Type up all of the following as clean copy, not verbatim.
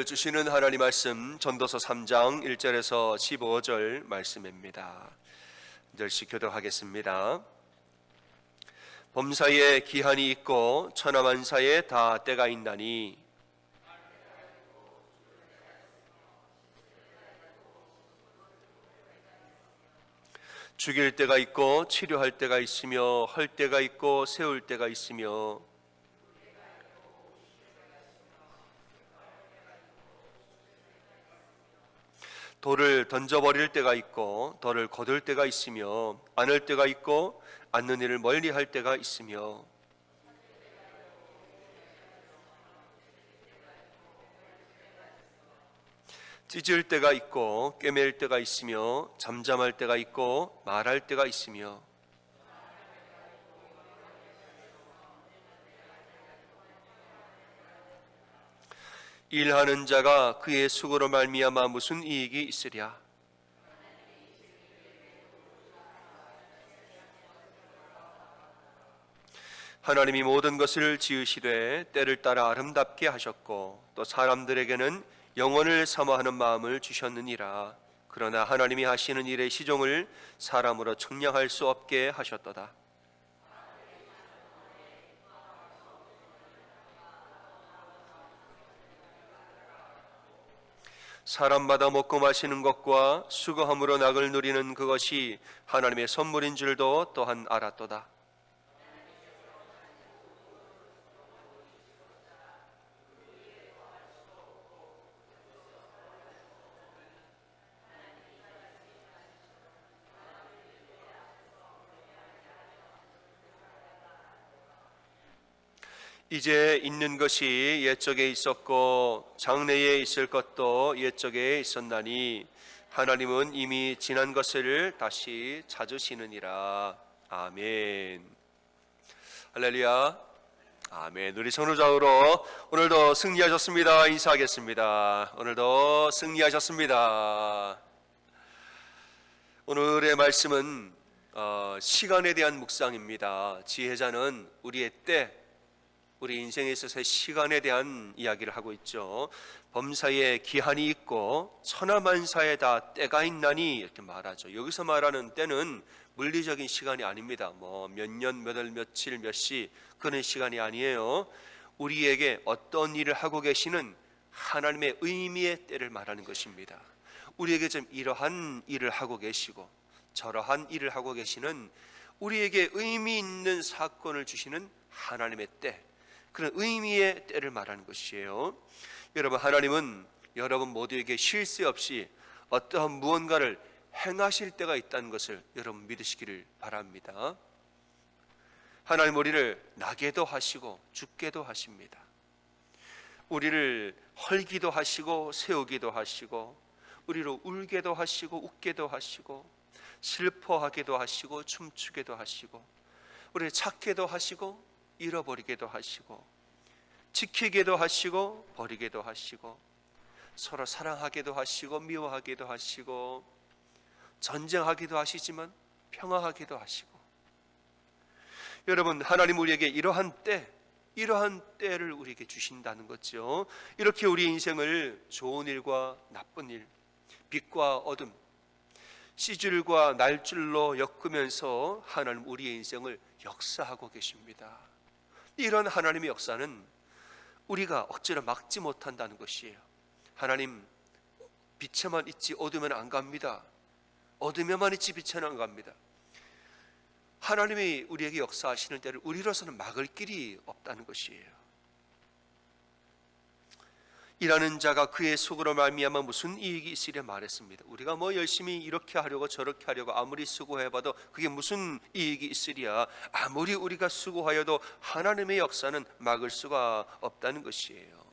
오늘 주시는 하나님 말씀 전도서 3장 1절에서 15절 말씀입니다. 1절씩 교독하겠습니다. 범사에 기한이 있고 천하만사에 다 때가 있나니 죽일 때가 있고 치료할 때가 있으며 헐 때가 있고 세울 때가 있으며 돌을 던져버릴 때가 있고 덜을 거둘 때가 있으며 안을 때가 있고 안는 일을 멀리할 때가 있으며 찢을 때가 있고 꿰맬 때가 있으며 잠잠할 때가 있고 말할 때가 있으며 일하는 자가 그의 수고로 말미암아 무슨 이익이 있으랴. 하나님이 모든 것을 지으시되 때를 따라 아름답게 하셨고 또 사람들에게는 영원을 사모하는 마음을 주셨느니라. 그러나 하나님이 하시는 일의 시종을 사람으로 측량할 수 없게 하셨도다. 사람마다 먹고 마시는 것과 수고함으로 낙을 누리는 그것이 하나님의 선물인 줄도 또한 알았도다. 이제 있는 것이 옛적에 있었고 장래에 있을 것도 옛적에 있었나니 하나님은 이미 지난 것을 다시 찾으시느니라. 아멘. 할렐루야. 아멘. 우리 선우좌우로 오늘도 승리하셨습니다. 인사하겠습니다. 오늘도 승리하셨습니다. 오늘의 말씀은 시간에 대한 묵상입니다. 지혜자는 우리의 때, 우리 인생에 있어서의 시간에 대한 이야기를 하고 있죠. 범사에 기한이 있고 천하만사에 다 때가 있나니 이렇게 말하죠. 여기서 말하는 때는 물리적인 시간이 아닙니다. 몇 년, 몇 월, 며칠, 몇 시 그런 시간이 아니에요. 우리에게 어떤 일을 하고 계시는 하나님의 의미의 때를 말하는 것입니다. 우리에게 좀 이러한 일을 하고 계시고 저러한 일을 하고 계시는 우리에게 의미 있는 사건을 주시는 하나님의 때, 그런 의미의 때를 말하는 것이에요. 여러분, 하나님은 여러분 모두에게 쉴 새 없이 어떠한 무언가를 행하실 때가 있다는 것을 여러분 믿으시기를 바랍니다. 하나님 우리를 나게도 하시고 죽게도 하십니다. 우리를 헐기도 하시고 세우기도 하시고 우리로 울게도 하시고 웃게도 하시고 슬퍼하게도 하시고 춤추게도 하시고 우리를 찾게도 하시고 잃어버리게도 하시고 지키게도 하시고 버리게도 하시고 서로 사랑하게도 하시고 미워하게도 하시고 전쟁하기도 하시지만 평화하기도 하시고, 여러분 하나님 우리에게 이러한 때를 우리에게 주신다는 거죠. 이렇게 우리 인생을 좋은 일과 나쁜 일, 빛과 어둠, 시줄과 날줄로 엮으면서 하나님 우리의 인생을 역사하고 계십니다. 이런 하나님의 역사는 우리가 억지로 막지 못한다는 것이에요. 하나님 빛에만 있지 어둠에는 안 갑니다. 어둠에만 있지 빛에는 안 갑니다. 하나님이 우리에게 역사하시는 때를 우리로서는 막을 길이 없다는 것이에요. 일하는 자가 그의 속으로 말미암아 무슨 이익이 있으랴 말했습니다. 우리가 열심히 이렇게 하려고 저렇게 하려고 아무리 수고해봐도 그게 무슨 이익이 있으랴. 아무리 우리가 수고하여도 하나님의 역사는 막을 수가 없다는 것이에요.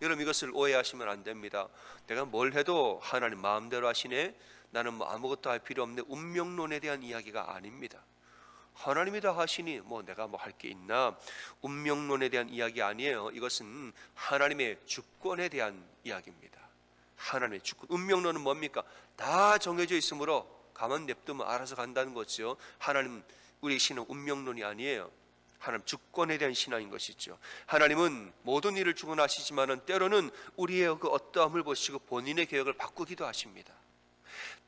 여러분 이것을 오해하시면 안 됩니다. 내가 뭘 해도 하나님 마음대로 하시네, 나는 아무것도 할 필요 없네, 운명론에 대한 이야기가 아닙니다. 하나님이 다 하시니 내가 할 게 있나, 운명론에 대한 이야기 아니에요. 이것은 하나님의 주권에 대한 이야기입니다. 하나님의 주권. 운명론은 뭡니까? 다 정해져 있으므로 가만 냅두면 알아서 간다는 거죠. 하나님 우리 신은 운명론이 아니에요. 하나님 주권에 대한 신앙인 것이죠. 하나님은 모든 일을 주관하시지만은 때로는 우리의 그 어떠함을 보시고 본인의 계획을 바꾸기도 하십니다.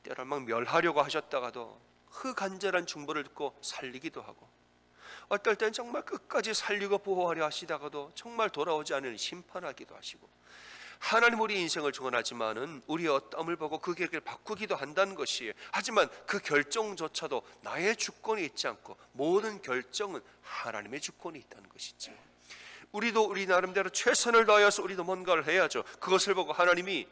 때로는 막 멸하려고 하셨다가도 그 간절한 중보를 듣고 살리기도 하고, 어떨 땐 정말 끝까지 살리고 보호하려 하시다가도 정말 돌아오지 않으니 심판하기도 하시고, 하나님 우리 인생을 주관하지만은 우리의 어떠함을 보고 그 계획을 바꾸기도 한다는 것이에요. 하지만 그 결정조차도 나의 주권이 있지 않고 모든 결정은 하나님의 주권이 있다는 것이죠. 우리도 우리 나름대로 최선을 다해서 우리도 뭔가를 해야죠. 그것을 보고 하나님이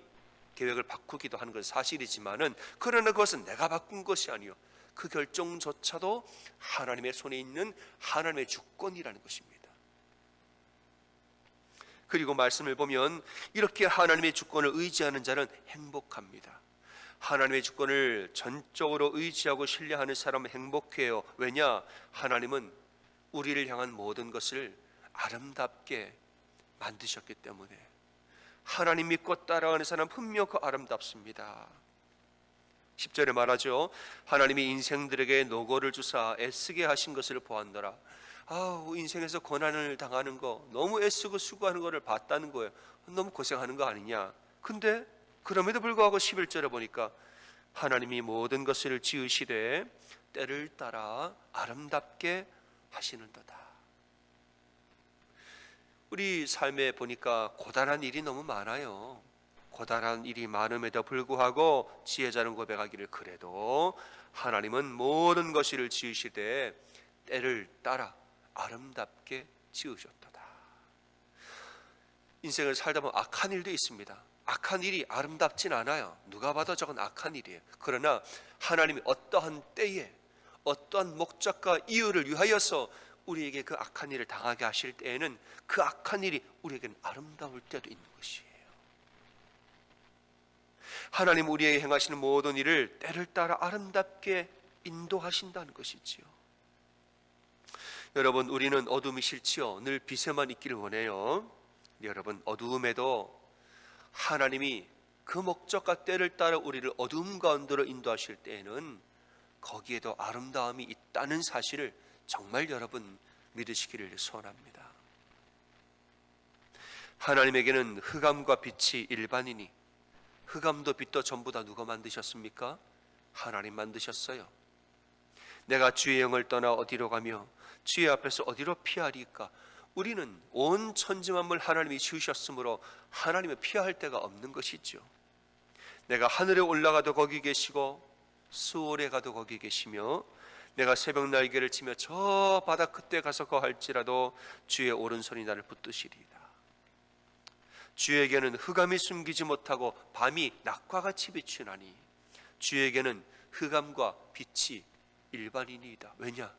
계획을 바꾸기도 하는 건 사실이지만은, 그러나 그것은 내가 바꾼 것이 아니요, 그 결정조차도 하나님의 손에 있는 하나님의 주권이라는 것입니다. 그리고 말씀을 보면 이렇게 하나님의 주권을 의지하는 자는 행복합니다. 하나님의 주권을 전적으로 의지하고 신뢰하는 사람은 행복해요. 왜냐? 하나님은 우리를 향한 모든 것을 아름답게 만드셨기 때문에. 하나님 믿고 따라가는 사람은 분명 그 아름답습니다. 10절에 말하죠. 하나님이 인생들에게 노고를 주사 애쓰게 하신 것을 보았노라. 인생에서 고난을 당하는 거, 너무 애쓰고 수고하는 것을 봤다는 거예요. 너무 고생하는 거 아니냐. 근데 그럼에도 불구하고 11절에 보니까 하나님이 모든 것을 지으시되 때를 따라 아름답게 하시는도다. 우리 삶에 보니까 고단한 일이 너무 많아요. 고단한 일이 많음에도 불구하고 지혜자는 고백하기를, 그래도 하나님은 모든 것을 지으시되 때를 따라 아름답게 지으셨도다. 인생을 살다 보면 악한 일도 있습니다. 악한 일이 아름답진 않아요. 누가 봐도 저건 악한 일이에요. 그러나 하나님이 어떠한 때에 어떠한 목적과 이유를 위하여서 우리에게 그 악한 일을 당하게 하실 때에는 그 악한 일이 우리에게는 아름다울 때도 있는 것이에요. 하나님 우리에게 행하시는 모든 일을 때를 따라 아름답게 인도하신다는 것이지요. 여러분, 우리는 어둠이 싫지요. 늘 빛에만 있기를 원해요. 여러분, 어두움에도 하나님이 그 목적과 때를 따라 우리를 어두움 가운데로 인도하실 때에는 거기에도 아름다움이 있다는 사실을 정말 여러분 믿으시기를 소원합니다. 하나님에게는 흑암과 빛이 일반이니, 흑암도 빛도 전부 다 누가 만드셨습니까? 하나님 만드셨어요. 내가 주의 영을 떠나 어디로 가며 주의 앞에서 어디로 피하리까? 우리는 온 천지만물 하나님이 지으셨으므로 하나님을 피할 데가 없는 것이죠. 내가 하늘에 올라가도 거기 계시고 수월에 가도 거기 계시며, 내가 새벽 날개를 치며 저 바다 끝에 가서 거할지라도 주의 오른손이 나를 붙드시리이다. 주에게는 흑암이 숨기지 못하고 밤이 낮과 같이 비추나니 주에게는 흑암과 빛이 일반이니이다. 왜냐?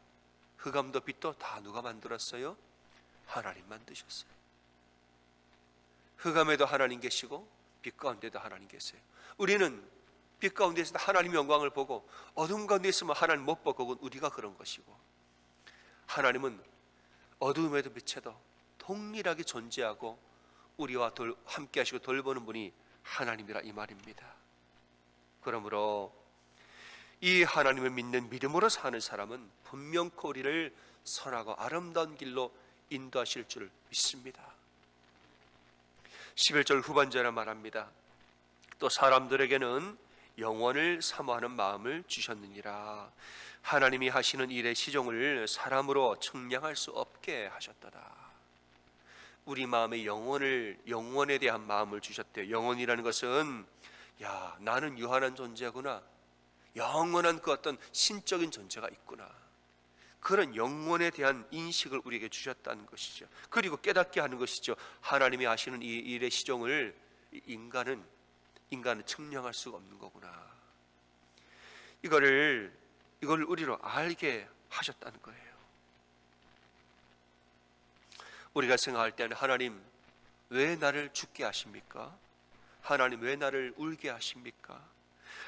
흑암도 빛도 다 누가 만들었어요? 하나님 만드셨어요. 흑암에도 하나님 계시고 빛 가운데도 하나님 계세요. 우리는 빛 가운데서 하나님의 영광을 보고 어둠 가운데 있으면 하나님 못 보고, 그건 우리가 그런 것이고, 하나님은 어둠에도 빛에도 동일하게 존재하고 우리와 함께 하시고 돌보는 분이 하나님이라 이 말입니다. 그러므로 이 하나님을 믿는 믿음으로 사는 사람은 분명코 우리를 선하고 아름다운 길로 인도하실 줄 믿습니다. 11절 후반절에 말합니다. 또 사람들에게는 영원을 사모하는 마음을 주셨느니라. 하나님이 하시는 일의 시종을 사람으로 측량할 수 없게 하셨도다. 우리 마음에 영원에 대한 마음을 주셨대요. 영원이라는 것은, 야, 나는 유한한 존재구나, 영원한 그 어떤 신적인 존재가 있구나, 그런 영원에 대한 인식을 우리에게 주셨다는 것이죠. 그리고 깨닫게 하는 것이죠. 하나님이 하시는 이 일의 시종을 인간은 측량할 수가 없는 거구나. 이걸 우리로 알게 하셨다는 거예요. 우리가 생각할 때는, 하나님 왜 나를 죽게 하십니까? 하나님 왜 나를 울게 하십니까?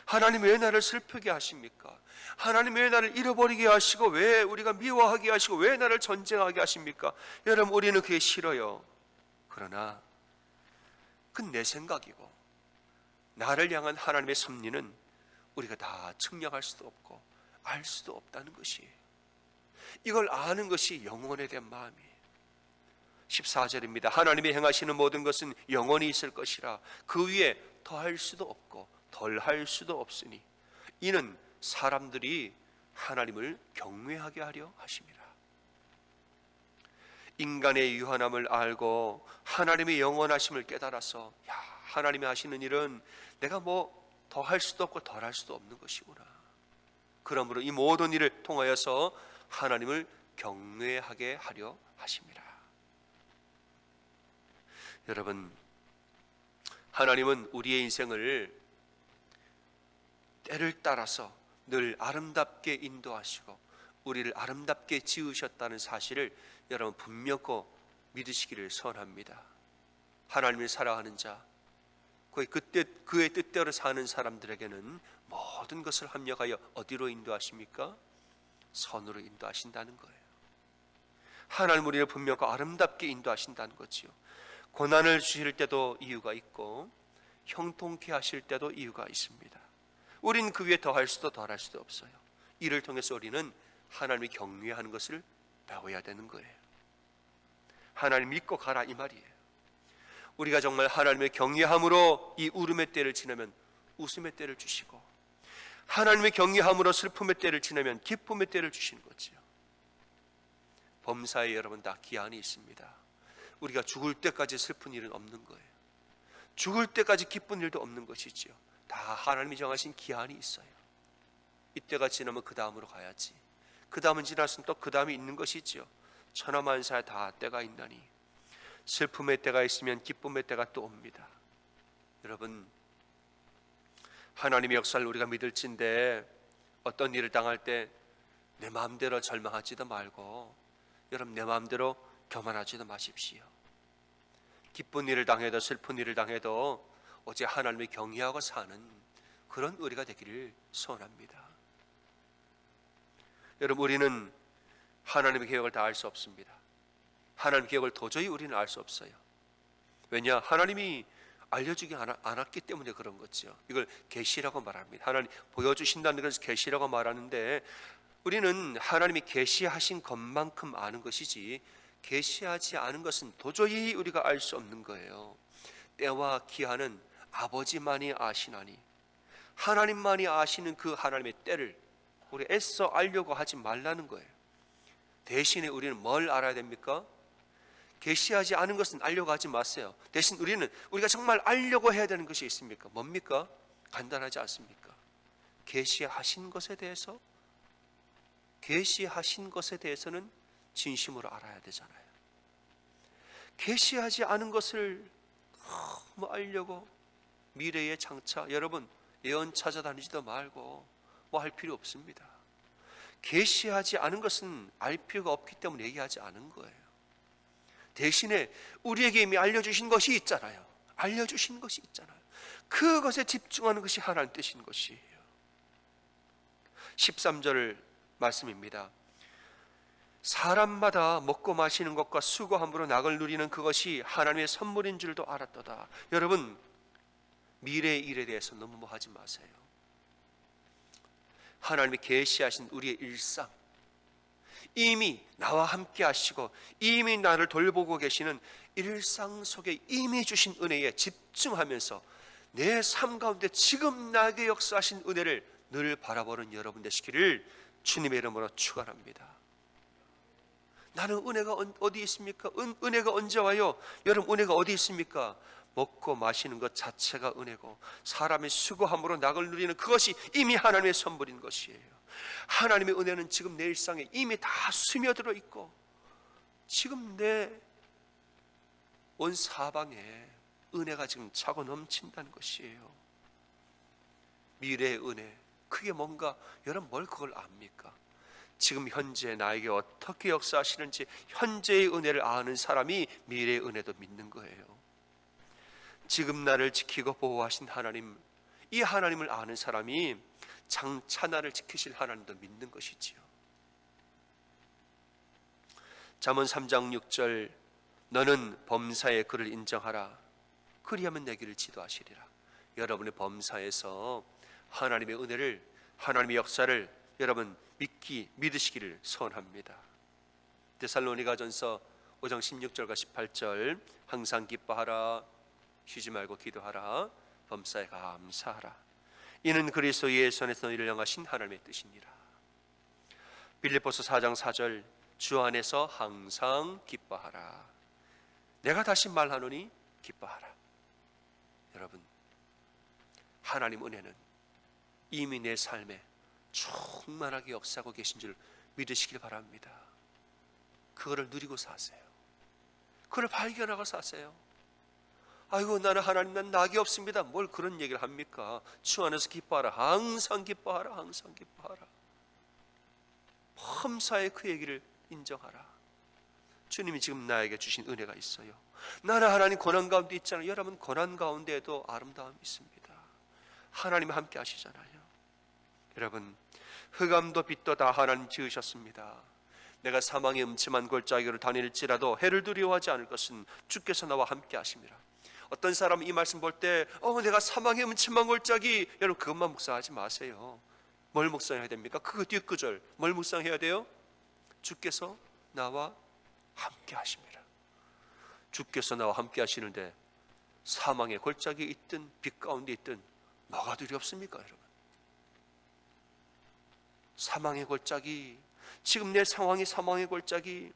하나님 왜 나를 슬프게 하십니까? 하나님 왜 나를 잃어버리게 하시고, 왜 우리가 미워하게 하시고, 왜 나를 전쟁하게 하십니까? 여러분, 우리는 그게 싫어요. 그러나 그건 내 생각이고, 나를 향한 하나님의 섭리는 우리가 다 측량할 수도 없고 알 수도 없다는 것이에요. 이걸 아는 것이 영원에 대한 마음이에요. 14절입니다. 하나님이 행하시는 모든 것은 영원히 있을 것이라 그 위에 더할 수도 없고 덜할 수도 없으니 이는 사람들이 하나님을 경외하게 하려 하심이라. 인간의 유한함을 알고 하나님의 영원하심을 깨달아서 하나님이 하시는 일은 내가 뭐 더할 수도 없고 덜할 수도 없는 것이구나. 그러므로 이 모든 일을 통하여서 하나님을 경외하게 하려 하심이라. 여러분, 하나님은 우리의 인생을 때를 따라서 늘 아름답게 인도하시고 우리를 아름답게 지으셨다는 사실을 여러분 분명히 믿으시기를 소원합니다. 하나님을 사랑하는 자, 그의 뜻대로 사는 사람들에게는 모든 것을 합력하여 어디로 인도하십니까? 선으로 인도하신다는 거예요. 하나님 우리를 분명히 아름답게 인도하신다는 거지요. 고난을 주실 때도 이유가 있고 형통케 하실 때도 이유가 있습니다. 우리는 그 위에 더할 수도 덜할 수도 없어요. 이를 통해서 우리는 하나님을 경외하는 것을 배워야 되는 거예요. 하나님 믿고 가라 이 말이에요. 우리가 정말 하나님을 경외함으로 이 울음의 때를 지나면 웃음의 때를 주시고 하나님의 경외함으로 슬픔의 때를 지나면 기쁨의 때를 주시는 거지요. 범사에 여러분 다 기한이 있습니다. 우리가 죽을 때까지 슬픈 일은 없는 거예요. 죽을 때까지 기쁜 일도 없는 것이지요. 다 하나님이 정하신 기한이 있어요. 이때가 지나면 그 다음으로 가야지. 그 다음은 지났으면 또 그 다음이 있는 것이지요. 천하만사에 다 때가 있나니 슬픔의 때가 있으면 기쁨의 때가 또 옵니다. 여러분, 하나님의 역사를 우리가 믿을진데 어떤 일을 당할 때 내 마음대로 절망하지도 말고 여러분 내 마음대로 교만하지도 마십시오. 기쁜 일을 당해도 슬픈 일을 당해도 오직 하나님을 경외하고 사는 그런 우리가 되기를 소원합니다. 여러분, 우리는 하나님의 계획을 다 알 수 없습니다. 하나님의 계획을 도저히 우리는 알 수 없어요. 왜냐? 하나님이 알려주지 않았기 때문에 그런 거죠. 이걸 계시라고 말합니다. 하나님 보여주신다는 것을 계시라고 말하는데 우리는 하나님이 계시하신 것만큼 아는 것이지 계시하지 않은 것은 도저히 우리가 알 수 없는 거예요. 때와 기한은 아버지만이 아시나니 하나님만이 아시는 그 하나님의 때를 우리 애써 알려고 하지 말라는 거예요. 대신에 우리는 뭘 알아야 됩니까? 계시하지 않은 것은 알려고 하지 마세요. 대신 우리가 정말 알려고 해야 되는 것이 있습니까? 뭡니까? 간단하지 않습니까? 계시하신 것에 대해서는 진심으로 알아야 되잖아요. 계시하지 않은 것을 너무 알려고 미래의 장차 여러분 예언 찾아다니지도 말고 뭐 할 필요 없습니다. 계시하지 않은 것은 알 필요가 없기 때문에 얘기하지 않은 거예요. 대신에 우리에게 이미 알려주신 것이 있잖아요. 알려주신 것이 있잖아요. 그것에 집중하는 것이 하나님 뜻인 것이에요. 13절 말씀입니다. 사람마다 먹고 마시는 것과 수고함으로 낙을 누리는 그것이 하나님의 선물인 줄도 알았도다. 여러분, 미래의 일에 대해서 너무 뭐 하지 마세요. 하나님이 계시하신 우리의 일상, 이미 나와 함께 하시고 이미 나를 돌보고 계시는 일상 속에 이미 주신 은혜에 집중하면서 내 삶 가운데 지금 나에게 역사하신 은혜를 늘 바라보는 여러분 되시기를 주님의 이름으로 축원합니다. 나는 은혜가 어디 있습니까? 은혜가 언제 와요? 여러분, 은혜가 어디 있습니까? 먹고 마시는 것 자체가 은혜고 사람의 수고함으로 낙을 누리는 그것이 이미 하나님의 선물인 것이에요. 하나님의 은혜는 지금 내 일상에 이미 다 스며들어 있고 지금 내 온 사방에 은혜가 지금 차고 넘친다는 것이에요. 미래의 은혜, 그게 뭔가 여러분 뭘 그걸 압니까? 지금 현재 나에게 어떻게 역사하시는지 현재의 은혜를 아는 사람이 미래의 은혜도 믿는 거예요. 지금 나를 지키고 보호하신 하나님, 이 하나님을 아는 사람이 장차 나를 지키실 하나님도 믿는 것이지요. 잠언 3장 6절, 너는 범사의 그를 인정하라. 그리하면 내 길을 지도하시리라. 여러분의 범사에서 하나님의 은혜를, 하나님의 역사를 여러분 믿으시기를 소원합니다. 데살로니가전서 5장 16절과 18절 항상 기뻐하라, 쉬지 말고 기도하라, 범사에 감사하라. 이는 그리스도 예수 안에서 너희를 향하신 하나님의 뜻이니라. 빌립보서 4장 4절 주 안에서 항상 기뻐하라. 내가 다시 말하노니 기뻐하라. 여러분, 하나님 은혜는 이미 내 삶에 충만하게 역사하고 계신 줄 믿으시길 바랍니다. 그거를 누리고 사세요. 그걸 발견하고 사세요. 아이고, 나는 하나님, 난 낙이 없습니다. 뭘 그런 얘기를 합니까? 주 안에서 기뻐하라. 항상 기뻐하라. 항상 기뻐하라. 범사에 그 얘기를 인정하라. 주님이 지금 나에게 주신 은혜가 있어요. 나는 하나님 고난 가운데 있잖아요. 여러분, 고난 가운데에도 아름다움이 있습니다. 하나님이 함께 하시잖아요. 여러분, 흑암도 빛도 다 하나님 지으셨습니다. 내가 사망의 음침한 골짜기로 다닐지라도 해를 두려워하지 않을 것은 주께서 나와 함께 하심이라. 어떤 사람은 이 말씀 볼 때 내가 사망의 음침한 골짜기, 여러분 그것만 묵상하지 마세요. 뭘 묵상해야 됩니까? 그 뒷구절 뭘 묵상해야 돼요? 주께서 나와 함께 하심이라. 주께서 나와 함께 하시는데 사망의 골짜기에 있든 빛 가운데 있든 뭐가 두렵습니까, 여러분? 사망의 골짜기, 지금 내 상황이 사망의 골짜기,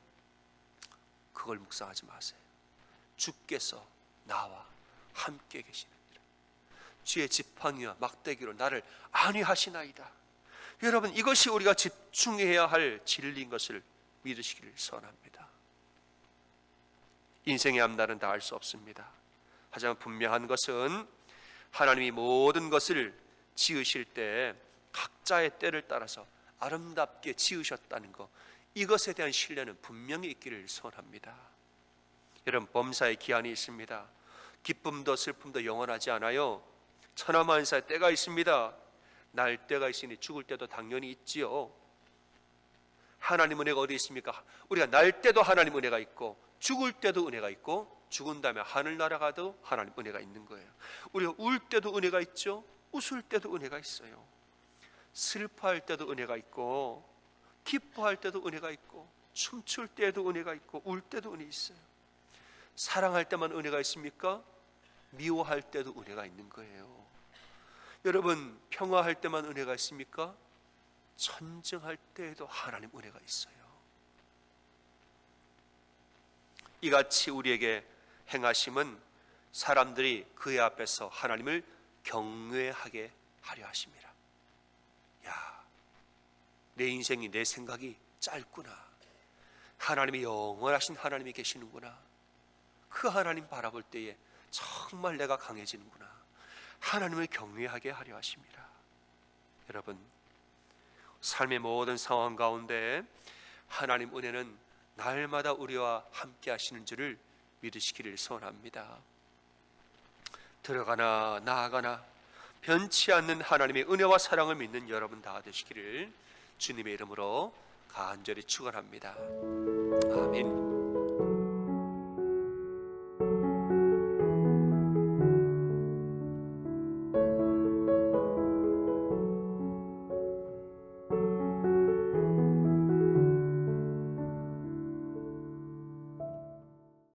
그걸 묵상하지 마세요. 주께서 나와 함께 계시느니라. 주의 지팡이와 막대기로 나를 안위하시나이다. 여러분, 이것이 우리가 집중해야 할 진리인 것을 믿으시기를 소원합니다. 인생의 앞날은 다 알 수 없습니다. 하지만 분명한 것은 하나님이 모든 것을 지으실 때 각자의 때를 따라서 아름답게 지으셨다는 것, 이것에 대한 신뢰는 분명히 있기를 소원합니다. 여러분, 범사의 기한이 있습니다. 기쁨도 슬픔도 영원하지 않아요. 천하만사의 때가 있습니다. 날 때가 있으니 죽을 때도 당연히 있지요. 하나님 은혜가 어디 있습니까? 우리가 날 때도 하나님 은혜가 있고 죽을 때도 은혜가 있고 죽은 다음에 하늘 날아가도 하나님 은혜가 있는 거예요. 우리가 울 때도 은혜가 있죠. 웃을 때도 은혜가 있어요. 슬퍼할 때도 은혜가 있고 기뻐할 때도 은혜가 있고 춤출 때도 은혜가 있고 울 때도 은혜 있어요. 사랑할 때만 은혜가 있습니까? 미워할 때도 은혜가 있는 거예요. 여러분, 평화할 때만 은혜가 있습니까? 전쟁할 때에도 하나님 은혜가 있어요. 이같이 우리에게 행하심은 사람들이 그의 앞에서 하나님을 경외하게 하려 하심이라. 야, 내 인생이, 내 생각이 짧구나. 하나님이 영원하신 하나님이 계시는구나. 그 하나님 바라볼 때에 정말 내가 강해지는구나. 하나님을 경외하게 하려 하십니다. 여러분, 삶의 모든 상황 가운데 하나님 은혜는 날마다 우리와 함께 하시는 줄을 믿으시기를 소원합니다. 들어가나 나아가나 변치 않는 하나님의 은혜와 사랑을 믿는 여러분 다 되시기를 주님의 이름으로 간절히 축원합니다. 아멘.